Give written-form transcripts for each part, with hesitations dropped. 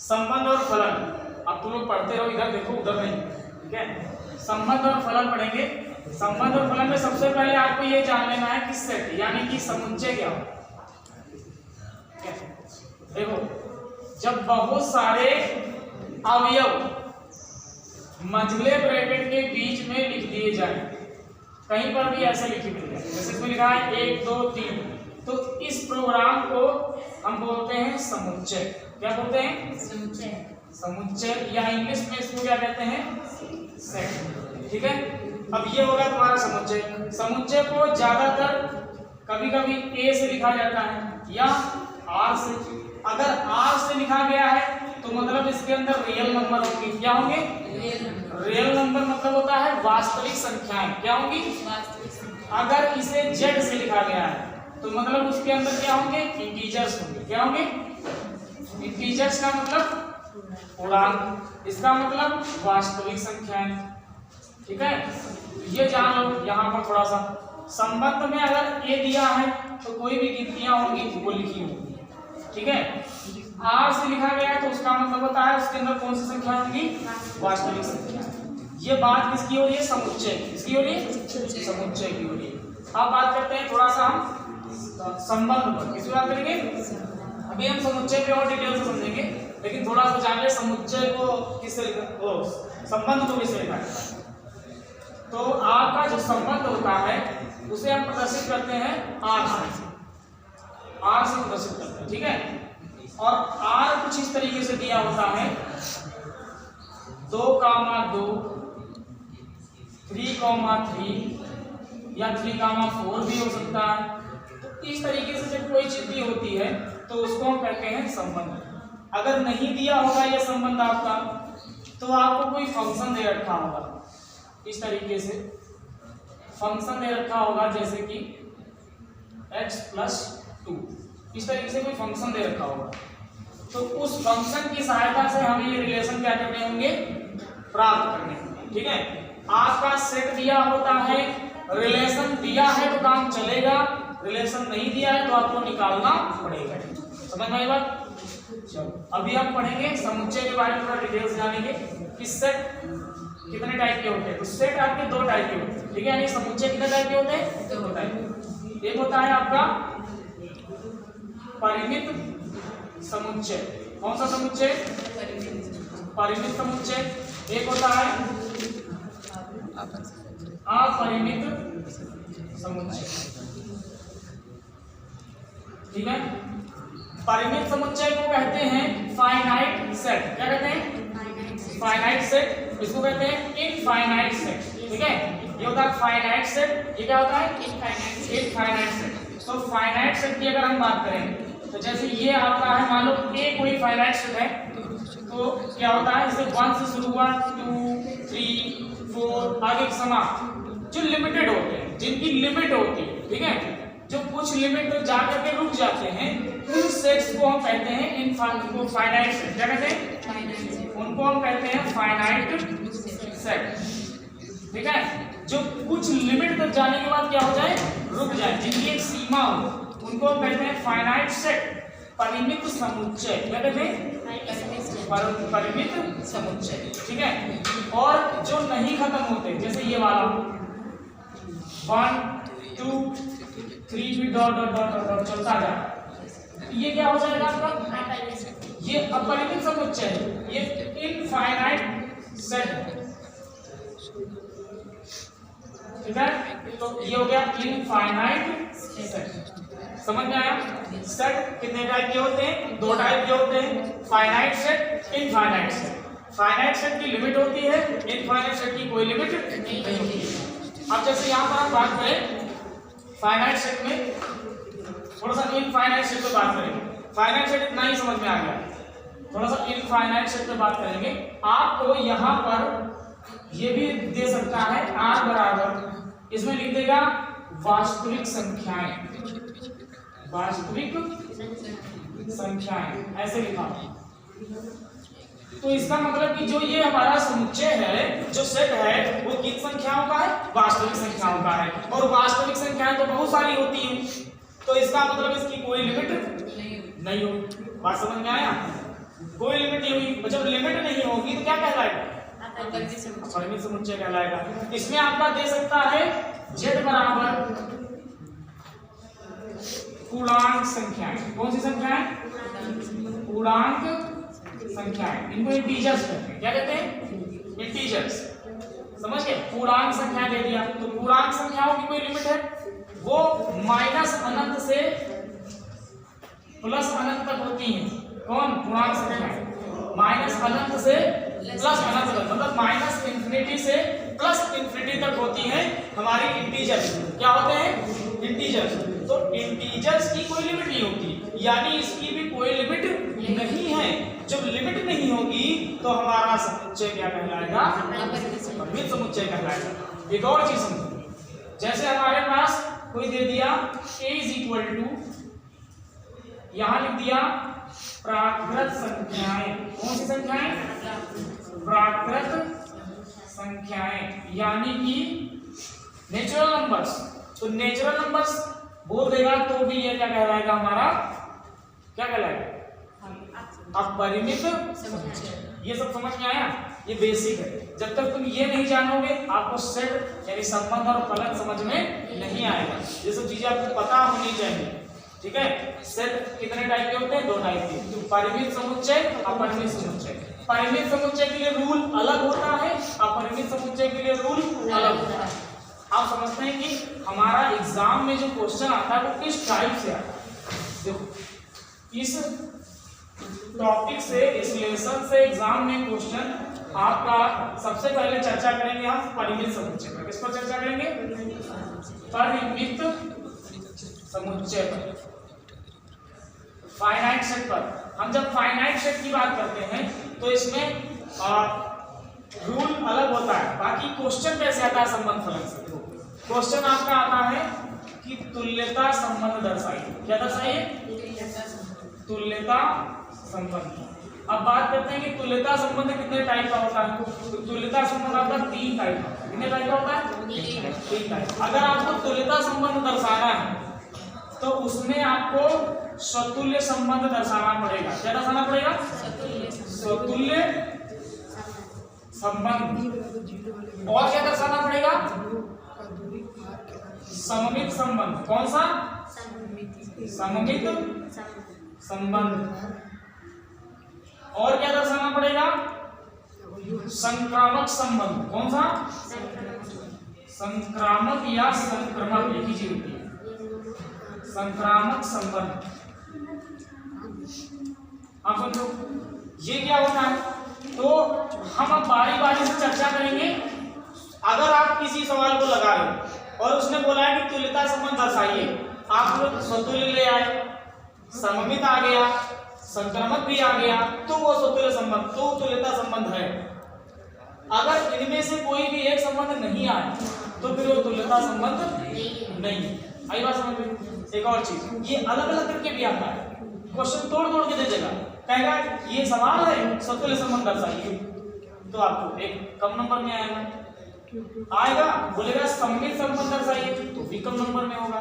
संबंध और फलन। अब तुम लोग पढ़ते रहो, इधर देखो उधर नहीं, ठीक है। संबंध और फलन पढ़ेंगे। संबंध और फलन में सबसे पहले आपको ये जान लेना है कि सेट यानी कि समुच्चय क्या हो। देखो, जब बहुत सारे अवयव मझले ब्रैकेट के बीच में लिख दिए जाए, कहीं पर भी ऐसे लिखे मिल जाए, जैसे इसमें लिखा है 1 2 3, तो इस प्रोग्राम को हम बोलते हैं समुच्चय। क्या बोलते हैं? समुच्चय। समुच्चय, या इंग्लिश में इसको क्या कहते हैं? सेट। ठीक है, अब ये होगा तुम्हारा समुच्चय। समुच्चय को ज्यादातर कभी कभी ए से लिखा जाता है या आर से। अगर आर से लिखा गया है तो मतलब इसके अंदर रियल नंबर होंगे। क्या होंगे? रियल नंबर मतलब होता है वास्तविक संख्याएं। क्या होंगी? वास्तविक संख्या। अगर इसे जेड से लिखा गया है तो मतलब उसके अंदर क्या होंगे? इंटीजर्स होंगे। क्या होंगे? इंटीजर्स का मतलब पूर्णांक, इसका मतलब वास्तविक संख्याएं। ठीक है, ये जान लो। यहाँ पर थोड़ा सा संबंध में अगर ए दिया है तो कोई भी गिनतियां होंगी वो लिखी होंगी। ठीक है, आर से लिखा गया है तो उसका मतलब होता है उसके अंदर कौन सी संख्या होंगी? वास्तविक संख्या। ये बात किसकी हो रही है? समुच्चय। किसकी हो रही है? समुच्चय की हो रही है। अब बात करते हैं थोड़ा सा हम संबंध पर। किसकी बात करेंगे? अभी हम समुच्चय पे और डिटेल से समझेंगे, लेकिन थोड़ा सा जान ले समुच्चय को किससे लिखा, संबंध को किससे लिखा जाता है। तो आपका जो संबंध होता है उसे हम प्रदर्शित करते हैं आर से। आर से प्रदर्शित करते हैं। ठीक है, और आर कुछ इस तरीके से दिया होता है 2, 2, 3, 3 या 3, 4 भी हो सकता है। तो इस तरीके से जब कोई चीज दी होती है तो उसको हम कहते हैं संबंध। अगर नहीं दिया होगा यह संबंध आपका तो आपको कोई फंक्शन दे रखा होगा, इस तरीके से फंक्शन दे रखा होगा, जैसे कि x+2, इस तरीके से कोई फंक्शन दे रखा होगा। तो उस फंक्शन की सहायता से हमें ये रिलेशन क्या करने होंगे? प्राप्त करने होंगे। ठीक है, आपका सेट दिया होता है, रिलेशन दिया है तो काम चलेगा, रिलेशन नहीं दिया है तो आपको निकालना पड़ेगा। समझ में आई बात? चलो अभी हम पढ़ेंगे समुच्चय के बारे में, थोड़ा डिटेल से जानेंगे कि सेट कितने टाइप के होते हैं। तो सेट आपके 2 टाइप के होते हैं। ठीक है, यानी समुच्चय कितने टाइप के होते हैं? 2 टाइप। एक होता है आपका परिमित समुच्चय। कौन सा समुच्चय? परिमित समुच्चय। एक होता है अपरिमित समुच्चय। ठीक है, परिमित समुच्चय को कहते हैं फाइनाइट सेट। क्या कहते हैं? Finite set. इसको कहते हैं इनफाइनाइट सेट। ठीक है, ये होता है फाइनाइट सेट। ये क्या होता है? Infinite set. तो फाइनाइट सेट की अगर हम बात करें तो जैसे ये आपका है, मान लो ए कोई फाइनाइट सेट है, तो क्या होता है? जैसे 1 से शुरू हुआ, 2, 3, 4 आगे समाप्त, जो लिमिटेड होते हैं, जिनकी लिमिट होती है। ठीक है, जो कुछ लिमिट तक जाकर के रुक जाते हैं, उन सेट्स को हम कहते हैं फाइनाइट सेट। क्या कहते हैं? उनको हम कहते हैं फाइनाइट सेट। ठीक है, जो कुछ लिमिट तक जाने के बाद क्या हो जाए? रुक जाए, जिनकी एक सीमा हो, उनको हम कहते हैं फाइनाइट सेट। परिमित समुच्चय। क्या कहते हैं? परिमित समुच्चय। ठीक है, और जो नहीं खत्म होते, जैसे ये वाला 1 2 3 भी डॉट डॉट डॉट डॉट चलता जाए, ये क्या हो जाएगा आपका? ये अपरिमित समुच्चय है, ये इनफाइनाइट सेट है। ठीक है, तो ये हो गया इनफाइनाइट सेट। समझ में आया? सेट कितने टाइप के होते हैं? 2 टाइप के होते हैं, finite set, infinite set. Finite set की लिमिट होती है, इनफाइनाइट सेट की कोई लिमिट नहीं होती है। अब जैसे यहाँ पर हम बात करें फाइनाइट सेट में, थोड़ा सा इनफाइनाइट सेट पे बात करेंगे। फाइनाइट सेट इतना ही समझ में आ गया, थोड़ा सा इनफाइनाइट सेट पे बात करेंगे। आपको यहाँ पर ये भी दे सकता है r बराबर, इसमें लिख देगा वास्तविक संख्याएं। वास्तविक संख्याएं ऐसे लिखा। तो इसका मतलब कि जो ये हमारा समुच्चय है, जो सेट है, वो किन संख्याओं का है? वास्तविक संख्याओं का है। और वास्तविक संख्याएं तो बहुत सारी होती हैं, तो इसका मतलब इसकी कोई लिमिट नहीं होगी। बात समझ में आया? कोई लिमिट नहीं हुई, जब लिमिट नहीं होगी तो क्या कहलाएगा? अपरिमित समुच्चय कहलाएगा। इसमें आपका दे सकता है z बराबर पूर्णांक संख्याएं। कौन सी संख्याएं? पूर्णांक संख्याएं। इनको इंटीजर्स कहते हैं। क्या कहते हैं? इंटीजर्स। समझ गए? पूर्णांक संख्या दे दिया तो पूर्णांक संख्याओं की कोई लिमिट है? वो माइनस अनंत से प्लस अनंत तक होती है। कौन? पूर्णांक संख्याएं। माइनस अनंत से प्लस अनंत तक, मतलब माइनस इंफिनिटी से प्लस इंफिनिटी तक होती है हमारी इंटीजर्स। क्या होते हैं? इंटीजर्स। तो इंटीजर्स की कोई लिमिट नहीं होती, यानी इसकी भी कोई लिमिट नहीं है। जब लिमिट नहीं होगी तो हमारा समुच्चय क्या कहलाएगा? अपरिमित समुच्चय कहलाएगा। एक और चीज समझो, जैसे हमारे पास कोई दे दिया a इज इक्वल टू, यहां लिख दिया प्राकृत संख्याएं। कौन सी संख्याएं? प्राकृत संख्याएं, यानी कि नेचुरल नंबर्स। तो नेचुरल नंबर्स बोल देगा तो भी ये क्या कहलाएगा? हमारा क्या कहलाएगा? अपरिमित समुच्चय। ये सब समझ में आया? ये बेसिक है। जब तक तुम ये नहीं जानोगे आपको सेट यानी संबंध और फलन समझ में नहीं आएगा। ये सब चीजें आपको पता होनी चाहिए। ठीक है? सेट कितने टाइप के होते हैं? 2 टाइप के, परिमित समुच्चय, अपरिमित समुच्चय। परिमित समुच्चय के लिए रूल अलग होता है, अपरिमित समुच्चय के लिए रूल अलग होता है। आप समझते हैं कि हमारा एग्जाम में जो क्वेश्चन आता है वो किस टाइप से आता है। देखो, इस टॉपिक से, इस लेसन से एग्जाम में क्वेश्चन आपका सबसे पहले चर्चा करेंगे हम परिमित समुच्चय पर। किस पर चर्चा करेंगे? परिमित समुच्चय पर, फाइनाइट सेट पर। हम जब फाइनाइट सेट की बात करते हैं तो इसमें रूल अलग होता है। बाकी क्वेश्चन कैसे आता है संबंध फलन से? क्वेश्चन आपका आता है कि तुल्यता संबंध दर्शाइए। क्या दर्शाइए? तुल्यता संबंध। अब बात करते हैं कि तुल्यता संबंध कितने टाइप का होता है। तो तुल्यता संबंध आपका 3 टाइप का। कितने टाइप का होता है? 3 टाइप। अगर आपको तुल्यता संबंध दर्शाना है तो उसमें आपको स्वतुल्य संबंध दर्शाना पड़ेगा। क्या दर्शाना पड़ेगा? स्वतुल्य संबंध। और क्या दर्शाना पड़ेगा? सममित संबंध। कौन सा? सममित संबंध। और क्या दर्शाना पड़ेगा? संक्रामक संबंध। कौन सा? संक्रामक या संक्रमक, एक ही चीज होती है। संक्रामक संबंध। आप समझो ये क्या होता है। तो हम अब बारी बारी से चर्चा करेंगे। अगर आप किसी सवाल को लगा रहे हो और उसने बोला है कि तुल्यता संबंध दर्शाइए, आप लोग स्वतुल्य ले आए, सममित आ गया, संक्रमक भी आ गया, तो वो स्वतुल्य संबंध, तो तुल्यता संबंध है। अगर इनमें से कोई भी एक संबंध नहीं आए तो फिर वो तुल्यता संबंध नहीं। आई बात समझ में? एक और चीज, ये अलग अलग करके भी आता है। क्वेश्चन तोड़ तोड़ के दे देगा, कहेगा ये सवाल है स्वतुल्य संबंध दर्शाइए, तो आपको एक कम नंबर में आएगा। बोलेगा सममित संबंध दर्शाइए तो भी कम नंबर में होगा,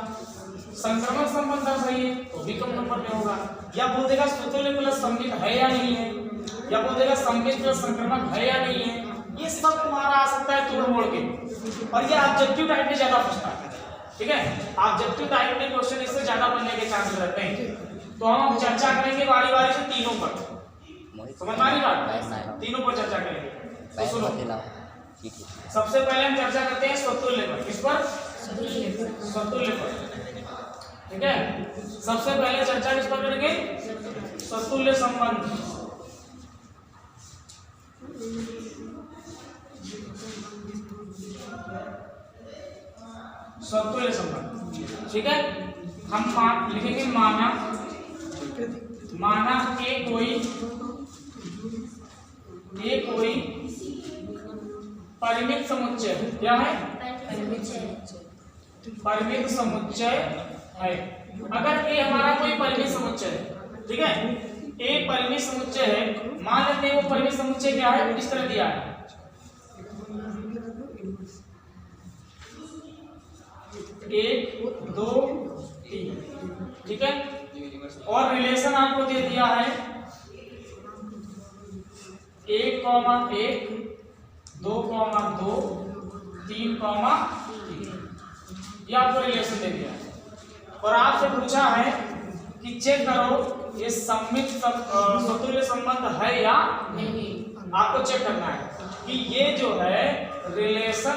संक्रमक संबंध दर्शाइए तो भी कम नंबर में होगा। या बोल देगा स्वतुल्य प्लस सममित है या नहीं है, या बोल देगा सममित प्लस संक्रमक है या नहीं है। ये सब तुम्हारा आ सकता है तोड़ मोड़ के, और ये ऑब्जेक्टिव टाइप में ज्यादा पूछता है। ठीक है? ऑब्जेक्टिव टाइप में क्वेश्चन इससे ज्यादा बनने के चांसेस रहते हैं। तो हम चर्चा करेंगे बारी बारी से तीनों पर। समझ में आ रही बात? तीनों पर चर्चा करेंगे। तो सुनो, सबसे पहले हम चर्चा करते हैं स्वतुल्य पर। किस पर? स्वतुल्य पर। ठीक है? सबसे पहले चर्चा किस पर करेंगे? स्वतुल्य संबंध। स्वतुल्य संबंध। ठीक है? हम लिखेंगे माना कोई परिमित समुच्चय। क्या है? परिमित समुच्चय है। अगर ए हमारा कोई परिमित समुच्चय है, ठीक है, ए परिमित समुच्चय है, मान लेते हैं वो परिमित समुच्चय क्या है, इस तरह दिया है 1 2 3, ठीक है। और रिलेशन आपको दे दिया है 1,1, 2,2, 3,3, ये आपको रिलेशन दे दिया है। और आपसे पूछा है कि चेक करो ये सममित सतुल्य संबंध है या नहीं। आपको चेक करना है कि ये जो है रिलेशन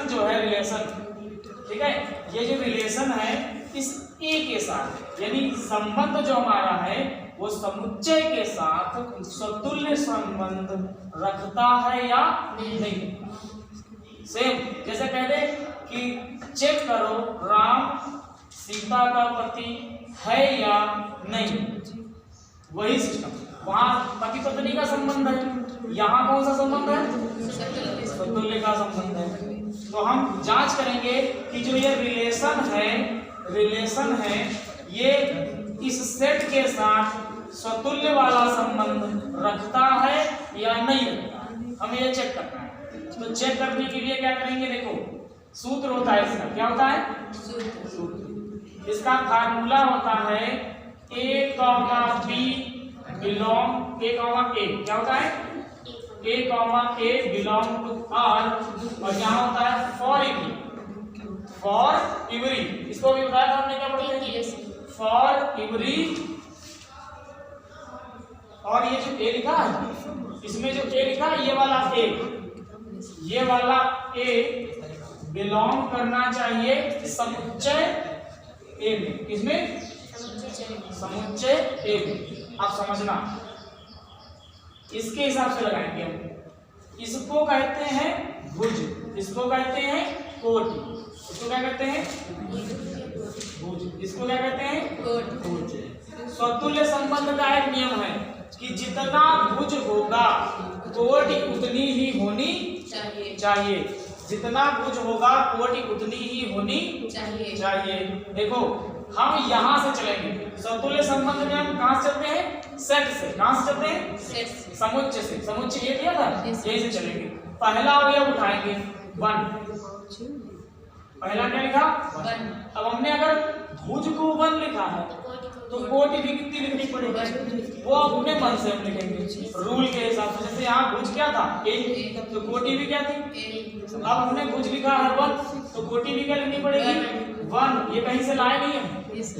ठीक है, ये जो रिलेशन है इस ए के साथ, यानी संबंध जो हमारा है वो समुच्चय के साथ सतुल्य संबंध रखता है या नहीं। सेम जैसे कह दे कि चेक करो राम सीता का पति है या नहीं, वही सिस्टम। वहां पति पत्नी का संबंध है, यहाँ कौन सा संबंध है? सतुल्य का संबंध है। तो हम जांच करेंगे कि जो ये रिलेशन है ये इस सेट के साथ सतुल्य वाला संबंध रखता है या नहीं रखता, हमें ये चेक करना है। तो चेक करने के लिए क्या करेंगे, देखो सूत्र होता है इसका, क्या होता है सूत्र। इसका फार्मूला होता है A, B बिलोंग A, क्या होता है A, बिलोंग टू R, और यहाँ होता है फॉर एवरी। इसको भी बताया था हमने, क्या पढ़ा है फॉर एवरी। और ये जो A लिखा है इसमें जो A लिखा है ये वाला A बिलोंग करना चाहिए समुच्चय A में। किसमें? समुच्चय A में। आप समझना, इसके हिसाब से लगाएंगे हम। इसको कहते हैं भुज, इसको कहते हैं कोटि, इसको क्या कहते हैं भुज, इसको क्या कहते हैं कोटि। सतुल्य संबंध का एक नियम है कि जितना भुज होगा कोटि उतनी ही होनी चाहिए। जितना भुज होगा कोटि उतनी ही होनी चाहिए। देखो हम यहाँ से चलेंगे सतुल्य संबंध में, हम कहाँ से चलते हैं? सेट से। कहाँ से चलते हैं? सेट से। समुच्चय से। समुच्चय ये दिया था, यही से चलेंगे। पहला अवयव उठाएंगे 1, पहला क्या लिखा 1। अब हमने अगर भुज को 1 लिखा है तो कोटि भी कितनी लिखनी पड़ेगी? वो अपने मन से हम लिखेंगे रूल के हिसाब से। जैसे यहाँ भुज क्या था A, तो कोटि भी क्या थी? अब हमने भुज लिखा है 1 तो कोटि भी क्या लिखनी पड़ेगी 1। ये कहीं से लाए नहीं हम,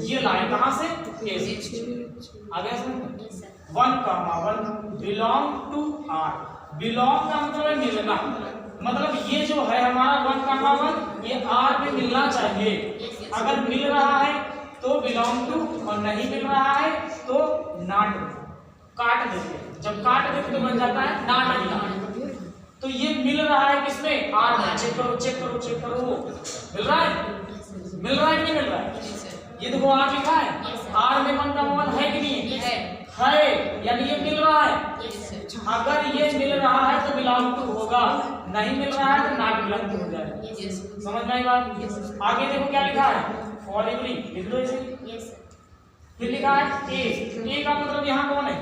ये लाए कहाँ से? A से। आगे 1,1 बिलोंग टू R। बिलोंग का मतलब है मिलना, मतलब ये जो है हमारा 1,1 ये R में मिलना चाहिए। अगर मिल रहा है तो बिलोंग टू, और नहीं मिल रहा है तो नॉट। काट देते, जब काट देते तो बन जाता है नॉट बिलोंग। तो ये मिल रहा है किसमें? R में। चेक करो चेक करो चेक करो, मिल रहा है कि नहीं मिल रहा है? ये देखो R लिखा है, R में 1,1 है कि नहीं है? यानी ये मिल रहा है। अगर ये मिल रहा है तो बिलोंग टू होगा, नहीं मिल रहा है तो नॉट बिलोंग टू हो जाएगा। समझ में आई बात? आगे देखो क्या लिखा है फॉर एवरी, लिख लो इसे। फिर लिखा है A का मतलब यहाँ कौन है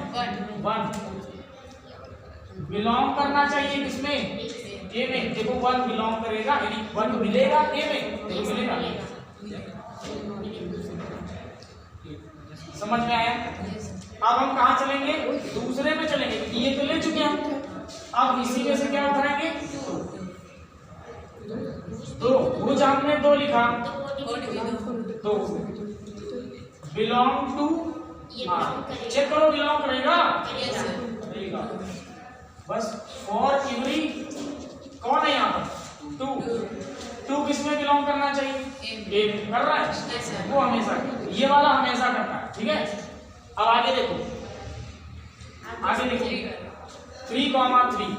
1। बिलोंग करना चाहिए किसमें? A में। देखो 1 बिलोंग करेगा, यानी 1 मिलेगा A में, देखो मिलेगा। समझ में आया? अब हम कहाँ चलेंगे? दूसरे में चलेंगे, क्योंकि ये तो ले चुके हैं। अब इसी में से क्या उठाएंगे? तो भुज हमने 2 लिखा तो बिलोंग टू R। चेक करो बिलोंग करेगा, बस। फॉर एवरी कौन है यहाँ पर? 2 किसमें बिलोंग करना चाहिए? A में। कर रहा है वो हमेशा, ये वाला हमेशा करता है, ठीक है। अब आगे देखो, आगे देखो 3,3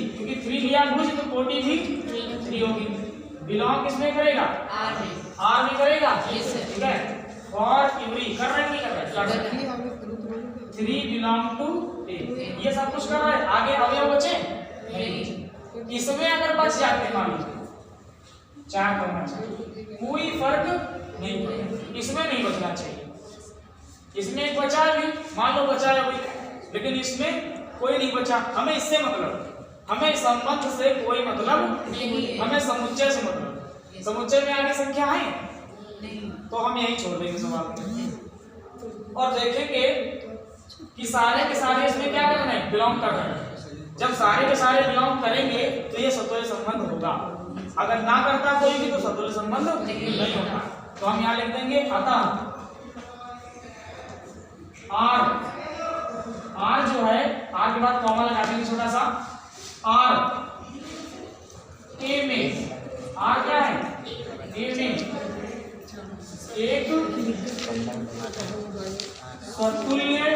क्योंकि 3 लिया भुज तो कोटि भी 3 होगी। बिलोंग किसमें करेगा? R में करेगा, ठीक है। फॉर एवरी कर रहे नहीं कर रहे? 3 बिलोंग टू A, ये सब कुछ कर रहा है। आगे अवयव बचे नहीं, इसमें अगर बच जाते मान लीजिए 4 करना चाहिए, कोई फर्क नहीं पड़ेगा। इसमें नहीं बचना चाहिए। इसमें एक बचा भी, मान लो बचा है, लेकिन इसमें कोई नहीं बचा। हमें इससे मतलब, हमें संबंध से कोई मतलब नहीं, हमें समुच्चय से मतलब। समुच्चय में आगे संख्या है तो हम यही छोड़ देंगे सवाल को और देखेंगे कि सारे के सारे इसमें क्या करना है, बिलोंग करना है। जब सारे के सारे बिलोंग करेंगे तो ये सतुल्य संबंध होगा, अगर ना करता कोई भी तो सतुल्य संबंध नहीं होगा। तो हम यहाँ लिख देंगे अतः आर जो है, आर के बाद कॉमा लगा देंगे छोटा सा, आर ए में, आर क्या है, ए में एक सतुल्य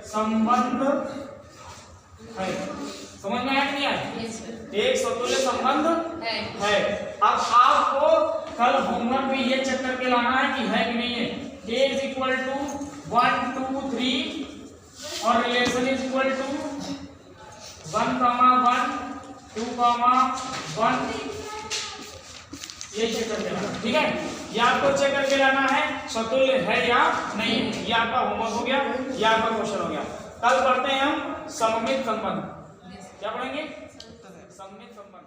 संबंध है। समझ में आया कि नहीं आया? एक सतुल्य संबंध है। अब आपको कल होमवर्क में ये चेक करके लाना है कि है कि नहीं है। A इज इक्वल टू 1 2 3 और रिलेशन इज इक्वल टू 1, 2, 1 ये चेक करके लाना, ठीक है। ये आपको चेक करके लाना है सतुल्य है या नहीं। ये आपका होमवर्क हो गया, ये आपका क्वेश्चन हो गया। कल पढ़ते हैं हम सममित संबंध। क्या पढ़ेंगे? सममित संबंध।